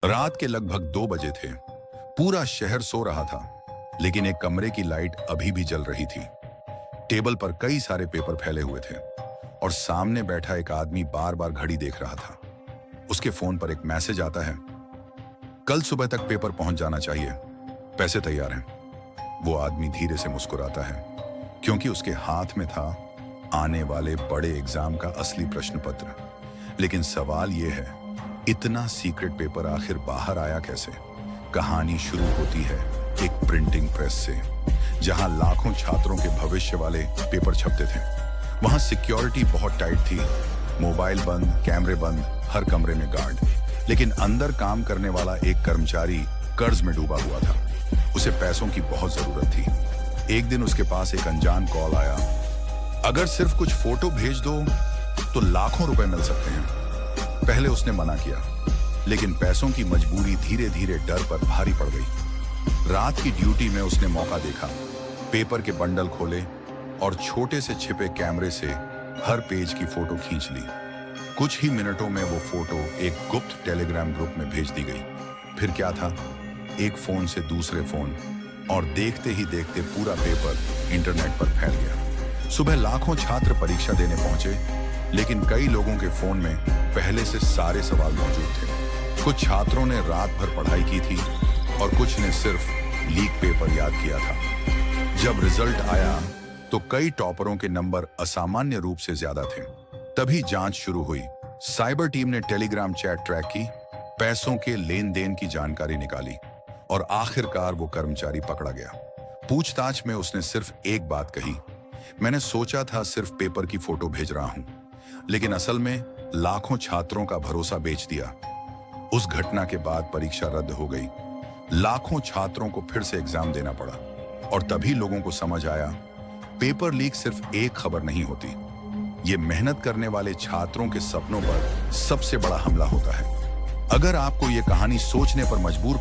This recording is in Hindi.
रात के लगभग 2 बजे थे। पूरा शहर सो रहा था, लेकिन एक कमरे की लाइट अभी भी जल रही थी। टेबल पर कई सारे पेपर फैले हुए थे और सामने बैठा एक आदमी बार बार घड़ी देख रहा था। उसके फोन पर एक मैसेज आता है, कल सुबह तक पेपर पहुंच जाना चाहिए, पैसे तैयार हैं। वो आदमी धीरे से मुस्कुराता है, क्योंकि उसके हाथ में था आने वाले बड़े एग्जाम का असली प्रश्न पत्र। लेकिन सवाल यह है, इतना सीक्रेट पेपर आखिर बाहर आया कैसे? कहानी शुरू होती है एक प्रिंटिंग प्रेस से, जहां लाखों छात्रों के भविष्य वाले पेपर छपते थे। वहां सिक्योरिटी बहुत टाइट थी, मोबाइल बंद, कैमरे बंद, हर कमरे में गार्ड। लेकिन अंदर काम करने वाला एक कर्मचारी कर्ज में डूबा हुआ था। उसे पैसों की बहुत जरूरत थी। एक दिन उसके पास एक अनजान कॉल आया, अगर सिर्फ कुछ फोटो भेज दो तो लाखों रुपए मिल सकते हैं। पहले उसने मना किया, लेकिन पैसों की मजबूरी धीरे धीरे डर पर भारी पड़ गई। रात की ड्यूटी में उसने मौका देखा, पेपर के बंडल खोले और छोटे से छिपे कैमरे से हर पेज की फोटो खींच ली। कुछ ही मिनटों में वो फोटो एक गुप्त टेलीग्राम ग्रुप में भेज दी गई। फिर क्या था, एक फोन से दूसरे फोन, और देखते ही देखते पूरा पेपर इंटरनेट पर फैल गया। सुबह लाखों छात्र परीक्षा देने पहुंचे, लेकिन कई लोगों के फोन में पहले से सारे सवाल मौजूद थे। कुछ छात्रों ने रात भर पढ़ाई की थी और कुछ ने सिर्फ लीक पेपर याद किया था। जब रिजल्ट आया तो कई टॉपरों के नंबर असामान्य रूप से ज्यादा थे। तभी जांच शुरू हुई। साइबर टीम ने टेलीग्राम चैट ट्रैक की, पैसों के लेन देन की जानकारी निकाली और आखिरकार वो कर्मचारी पकड़ा गया। पूछताछ में उसने सिर्फ एक बात कही, मैंने सोचा था सिर्फ पेपर की फोटो भेज रहा हूं, लेकिन असल में लाखों छात्रों का भरोसा बेच दिया। उस घटना के बाद परीक्षा रद्द हो गई। लाखों छात्रों को फिर से एग्जाम देना पड़ा और तभी लोगों को समझ आया, पेपर लीक सिर्फ एक खबर नहीं होती, ये मेहनत करने वाले छात्रों के सपनों पर सबसे बड़ा हमला होता है। अगर आपको ये कहानी सोचने पर मजबूर